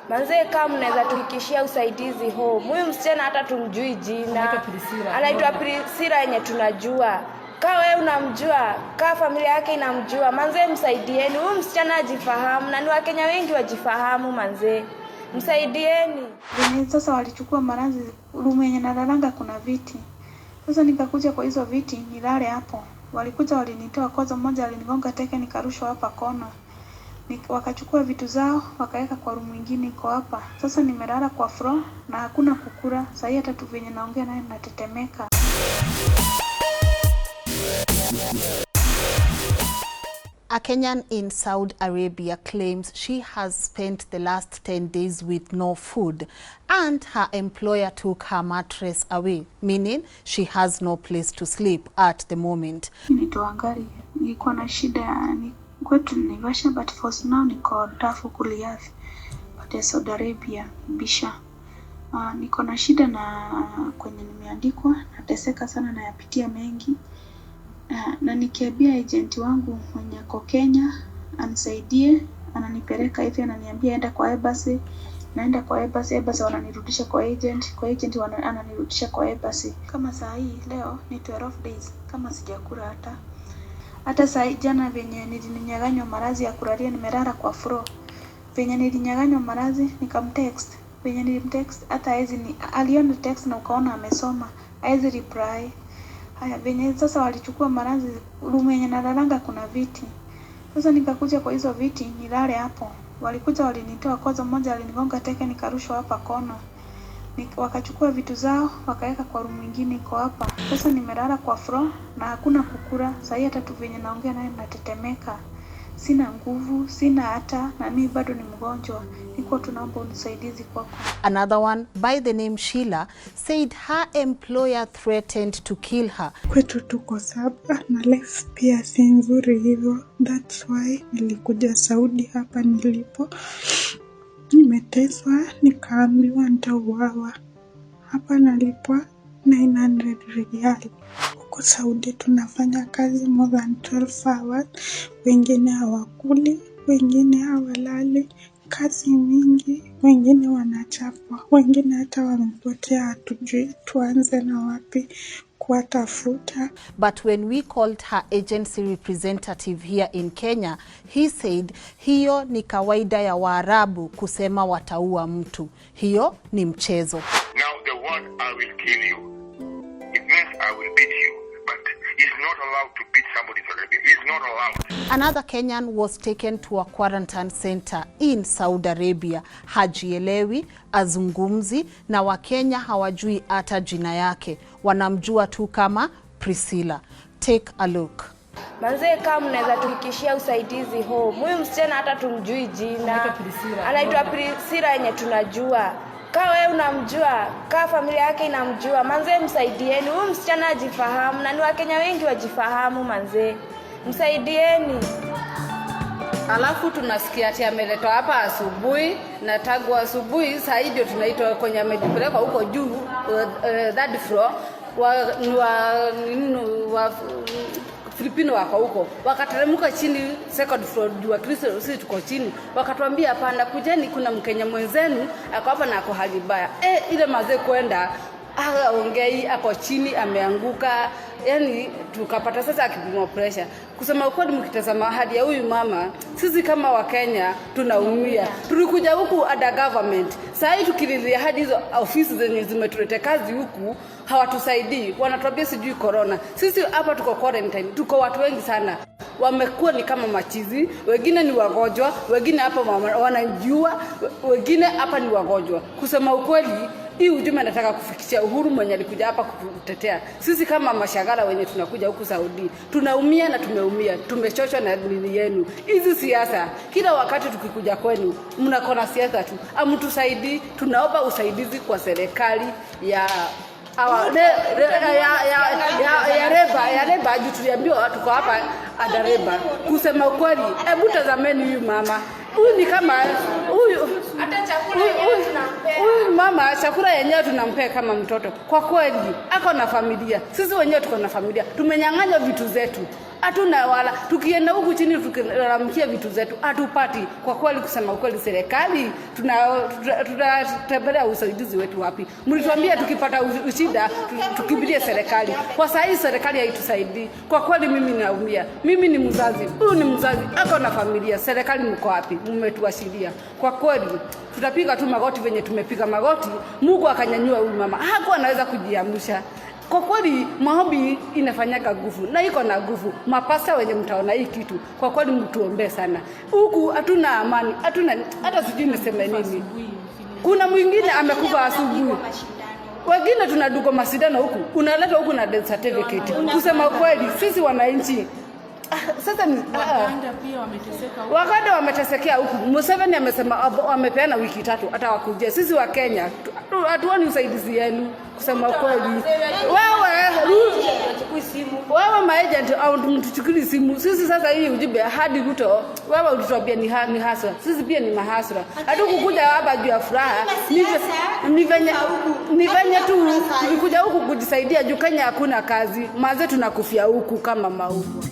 Manze kama mnaweza tuhikishia usaidizi home. Huyu msichana hata tumjui jina. Anaitwa Priscilla yenye tunajua. Kama wewe unamjua, kama familia yake inamjua, manze msaidieni. Huyu msichana ajifahamu na ni Wakenya wengi wajifahamu manze. Msaidieni. Sasa walichukua marazi room yenye nalalanga kuna viti. Sasa nikakuja kwa hizo viti nilale hapo. Walikuja walinitoa kwanza, mmoja alinigonga teke nikarushwa hapa kona. Wakachukua vitu zao wakaweka kwa room nyingine iko hapa. Sasa nimelala kwa floor na hakuna kukula. Sasa hata tu venye naongea naye natetemeka. A Kenyan in Saudi Arabia claims she has spent the last 10 days with no food and her employer took her mattress away, meaning she has no place to sleep at the moment. Miriam Wangari, nilikuwa na shida ni kwetu Naivasha, but for now niko Dafu Kuliafi, but ya Saudi Arabia Bisha. Niko na shida na kwenye nimeandikwa, nateseka sana na yapitia mengi. Na nikiambia agent wangu mwenye ako Kenya anisaidie, ananipeleka hivi, ananiambia enda kwa embassy, naenda kwa embassy wananirudisha kwa agent ananirudisha kwa embassy. Kama saa hii leo ni 12 days kama sijakula hata saa jana venye nilinyang'anywa marazi ya kulalia, nimelala kwa floor. Venye nilinyang'anywa marazi nikamtext, venye nilimtext hata hizi aliona text na ukaona amesoma, hizi reply. Haya venye sasa walichukua marazi room yenye nalalanga kuna viti. Sasa nikakuja kwa hizo viti nilale hapo. Walikuja walinitoa kwanza, mmoja alinigonga teke nikarushwa hapa kona. Wakachukua vitu zao wakaweka kwa room nyingine iko hapa. Sasa nimelala kwa floor na hakuna kukula. Sasa hata tu venye naongea naye natetemeka. Sina nguvu, sina hata, na mimi bado ni mgonjwa. Niko tunaomba usaidizi kwako. Another one by the name Sheila said her employer threatened to kill her. Kwetu tuko saba na life pia si nzuri hivyo. That's why nilikuja Saudi hapa nilipo. Nimeteswa nikaambiwa nitauawa. Hapa nalipwa 900 riyal. Huko Saudi tunafanya kazi more than 12 hours. Wengine hawakuli, wengine hawalali, kazi mingi, wengine wanachapwa, wengine hata wamepotea, hatujui tuanze na wapi kuwatafuta. But when we called her agency representative here in Kenya, he said hiyo ni kawaida ya Waarabu kusema wataua mtu. Hiyo ni mchezo. Now the word I will kill you, it means I will beat you, but he's not allowed to beat somebody in Saudi Arabia. He's not allowed. Another Kenyan was taken to a quarantine center in Saudi Arabia. Hajielewi, azungumzi, na Wakenya hawajui hata jina yake. Wanamjua tu kama Priscilla. Take a look. Manze kama mnaweza tuhikishia usaidizi home. Huyu msichana hata tumjui jina. Anaitwa Priscilla yenye tunajua. Kama wewe unamjua, kama familia yake inamjua, manze msaidieni. Huyu msichana ajifahamu na ni Wakenya wengi wajifahamu manze. Msaidieni. Alafu tunasikia ati ameletwa hapa asubuhi, na tangu asubuhi saa hii ndio tunaitwa kwenye amejipeleka huko juu third floor wa Filipino wako huko. Wakateremka chini second floor juu Kristo sisi tuko chini. Wakatuambia hapana, kujeni kuna Mkenya mwenzenu ako hapa na ako hali mbaya. Ile mazee kwenda ongei ako chini ameanguka, yani tukapata sasa akipimwa pressure. Kusema ukweli, mkitazama hadi ya huyu mama, sisi kama Wakenya tunaumia. Tulikuja huku ada government, sasa hivi tukililia hadi hizo ofisi zenye zimetuleta kazi huku hawatusaidii, wanatuambia sijui corona. Sisi hapa tuko quarantine, tuko watu wengi sana wamekuwa ni kama machizi, wengine ni wagonjwa, wengine hapa wanajua, wengine hapa ni wagonjwa. Kusema ukweli, hii ujumbe nataka kufikishia Uhuru mwenye alikuja hapa kutetea. Sisi kama mashagala wenye tunakuja huku Saudi, tunaumia na tumeumia, tumechoshwa na nini yenu. Hizi siasa, kila wakati tukikuja kwenu, mnakona siasa tu. Amtusaidii, tunaomba usaidizi kwa serikali ya reba juu tuliambiwa tuko hapa adareba. Kusema ukweli, hebu tazameni huyu mama. Huyu ni kama huyu hata chakula yenyewe tunampea. Huyu mama chakula yenyewe tunampea kama mtoto. Kwa kweli, ako na familia. Sisi wenyewe tuko na familia. Tumenyang'anywa vitu zetu. Hatuna wala tukienda huku chini tukilalamikia vitu zetu hatupati. Kwa kweli kusema ukweli, serikali tunatembelea usaidizi wetu wapi? Mlituambia tukipata shida tukimbilie serikali. Kwa sasa hii serikali haitusaidii. Kwa kweli mimi naumia. Mimi ni mzazi. Huyu ni mzazi ako na familia. Serikali mko wapi? Mmetuashiria. Kwa kweli tutapiga tu magoti venye tumepiga magoti. Mungu akanyanyua huyu mama. Hakuwa anaweza kujiamsha. Kwa kweli maombi inafanyaka nguvu na iko na nguvu. Mapasta wenye mtaona hii kitu, kwa kweli mtuombe sana. Huku hatuna amani, hatuna hata sijui niseme nini. Kuna mwingine amekufa asubuhi. Wengine tunaduko masindano huku. Unaleta huku na death certificate. Kusema kweli sisi wananchi sasa Waganda pia wameteseka huku. Waganda wametesekea huku. Museveni amesema wamepeana wiki 3 hata wakuje. Sisi wa Kenya hatuoni usaidizi yenu kusema kweli. Wewe maagent au mtuchukuli simu. Sisi sasa hii ujibe hadi Ruto. Wewe ulituambia ni hasra. Sisi pia ni mahasra. Hatukukuja hapa juu ya furaha. Ni venye tu tulikuja huku kujisaidia juu Kenya hakuna kazi. Maze tunakufia huku kama mauvu.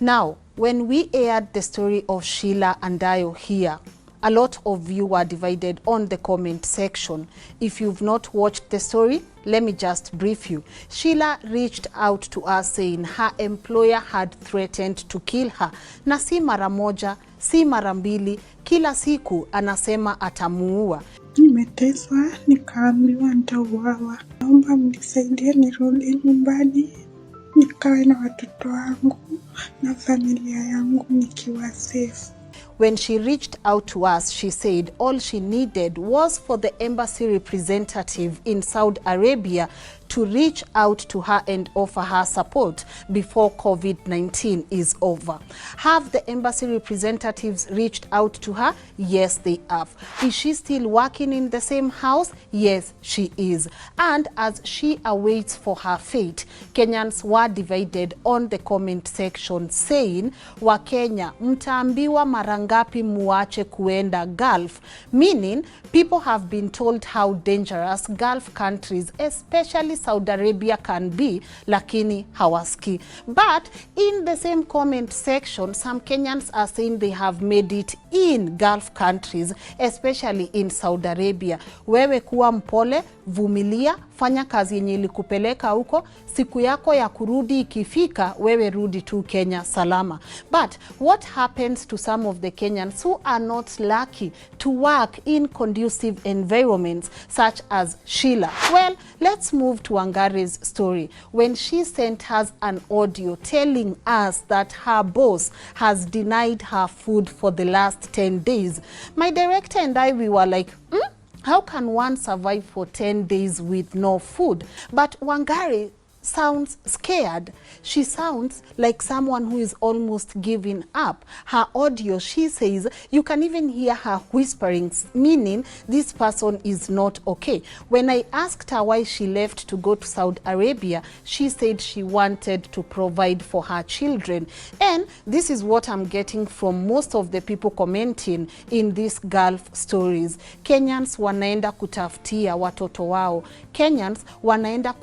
Now, when we aired the story of Sheila Andalo here, a lot of you were divided on the comment section. If you've not watched the story, let me just brief you. Sheila reached out to us saying her employer had threatened to kill her. Na si mara moja, si mara mbili, kila siku anasema atamuua. Nimeteswa, nikaambiwa nitauawa. Naomba mnisaidie nirudi nyumbani, nikae na watoto wangu na familia yangu nikiwa safe. When she reached out to us, she said all she needed was for the embassy representative in Saudi Arabia to reach out to her and offer her support before COVID-19 is over. Have the embassy representatives reached out to her? Yes, they have. Is she still working in the same house? Yes, she is. And as she awaits for her fate, Kenyans were divided on the comment section saying, Wakenya, mtaambiwa marangapi muache kuenda Gulf? Meaning, people have been told how dangerous Gulf countries, especially Saudi Arabia, can be, lakini hawaski. But in the same comment section, some Kenyans are saying they have made it in Gulf countries, especially in Saudi Arabia. Wewe kuwa mpole, vumilia, fanya kazi yenye ilikupeleka huko, siku yako ya kurudi ikifika, wewe rudi tu Kenya salama. But what happens to some of the Kenyans who are not lucky to work in conducive environments such as Sheila? Well, let's move to Wangari's story. When she sent us an audio telling us that her boss has denied her food for the last 10 days, my director and I, we were like, how can one survive for 10 days with no food? But Wangari sounds scared. She sounds like someone who is almost giving up. Her audio, she says, you can even hear her whispering, meaning this person is not okay. When I asked her why she left to go to Saudi Arabia, she said she wanted to provide for her children. And this is what I'm getting from most of the people commenting in these Gulf stories. Kenyans wanaenda kutafutia watoto wao. Kenyans wanaenda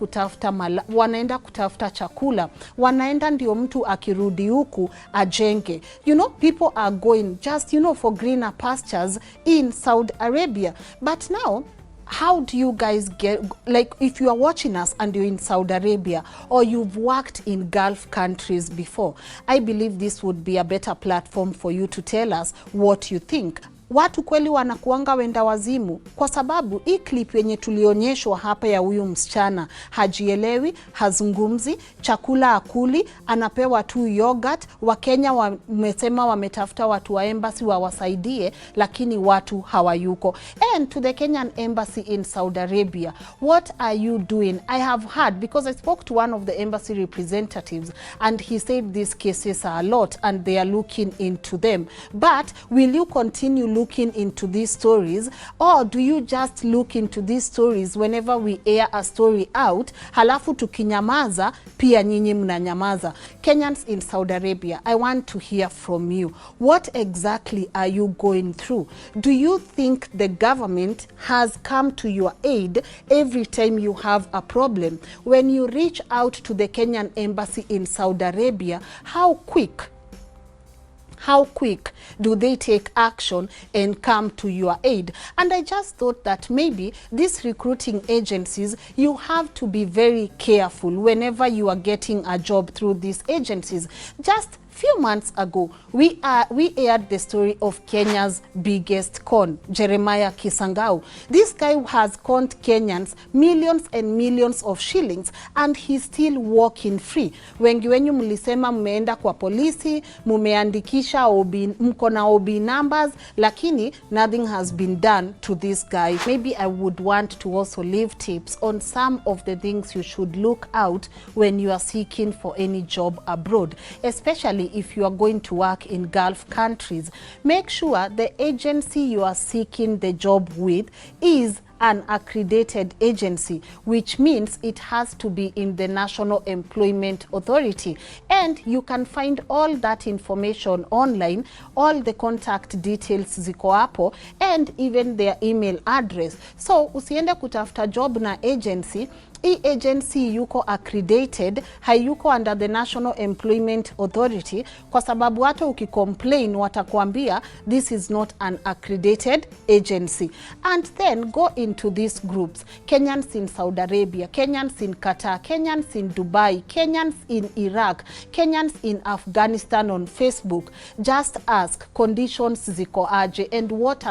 kutafuta chakula. Wanaenda ndio mtu akirudi huku ajenge. You know, people are going just, you know, for greener pastures in Saudi Arabia. But now, how do you guys get, like, if you are watching us and you're in Saudi Arabia or you've worked in Gulf countries before, I believe this would be a better platform for you to tell us what you think. Watu kweli wanakuanga wenda wazimu, kwa sababu hii clip yenye tulionyeshwa hapa ya huyu msichana hajielewi, hazungumzi, chakula akuli, anapewa tu yogurt. Wakenya wamesema wametafuta watu wa embassy wawasaidie, lakini watu hawayuko. And to the Kenyan Embassy in Saudi Arabia, what are you doing? I have heard, because I spoke to one of the embassy representatives and he said these cases are a lot and they are looking into them. But will you continue looking into these stories, or do you just look into these stories whenever we air a story out, halafu tukinyamaza pia nyinyi mnanyamaza? Kenyans in Saudi Arabia, I want to hear from you. What exactly are you going through? Do you think the government has come to your aid every time you have a problem? When you reach out to the Kenyan Embassy in Saudi Arabia, how quick do they take action and come to your aid? And I just thought that maybe these recruiting agencies, you have to be very careful whenever you are getting a job through these agencies. Just few months ago, we aired the story of Kenya's biggest con, Jeremiah Kisangau. This guy has conned Kenyans millions and millions of shillings, and he's still walking free. Wengi wenyu mlisema mmeenda kwa polisi, mumeandikisha mko na OB numbers, lakini nothing has been done to this guy. Maybe I would want to also leave tips on some of the things you should look out when you are seeking for any job abroad, especially if you are going to work in Gulf countries. Make sure the agency you are seeking the job with is an accredited agency, which means it has to be in the National Employment Authority. And you can find all that information online, all the contact details ziko hapo, and even their email address. So usiende kutafuta job na agency, agency yuko accredited, hayuko under the National Employment Authority, kwa sababu hata ukicomplain watakwambia this is not an accredited agency. And then go into these groups: Kenyans in Saudi Arabia, Kenyans in Qatar, Kenyans in Dubai, Kenyans in Iraq, Kenyans in Afghanistan on Facebook. Just ask conditions ziko aje, and what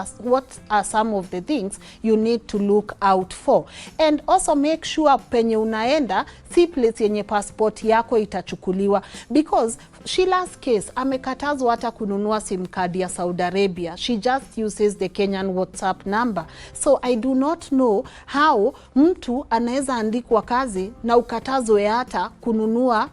are some of the things you need to look out for. And also make sure penye unaenda si place yenye passport yako itachukuliwa, because Sheila's case amekatazwa hata kununua SIM card ya Saudi Arabia. She just uses the Kenyan WhatsApp number. So I do not know how mtu anaweza andikwa kazi na ukatazwe hata kununua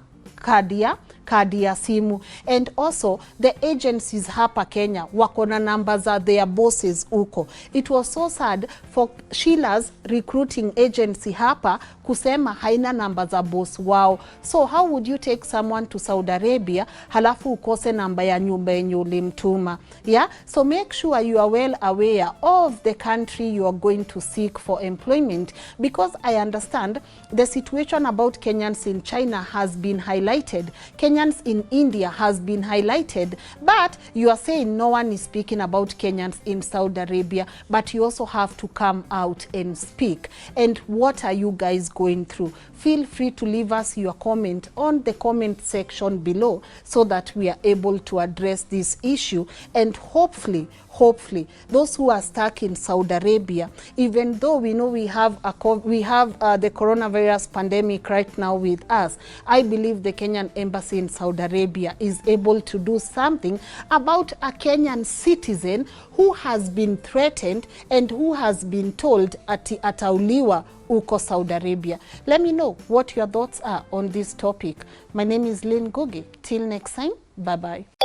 kadi ya simu. And also the agencies hapa Kenya wako na numbers za their bosses uko. It was so sad for Sheila's recruiting agency hapa kusema haina namba za boss wao. So how would you take someone to Saudi Arabia halafu ukose namba ya nyumba yenye ulimtuma? Yeah, so make sure you are well aware of the country you are going to seek for employment, because I understand the situation about Kenyans in China has been highlighted. Kenyans in India has been highlighted, but you are saying no one is speaking about Kenyans in Saudi Arabia, but you also have to come out and speak. And what are you guys going through? Feel free to leave us your comment on the comment section below so that we are able to address this issue. And hopefully those who are stuck in Saudi Arabia, even though we know we have the coronavirus pandemic right now with us, I believe the Kenyan Embassy in Saudi Arabia is able to do something about a Kenyan citizen who has been threatened and who has been told ati atauliwa uko Saudi Arabia. Let me know what your thoughts are on this topic. My name is Lynn Ngugi. Till next time, bye-bye.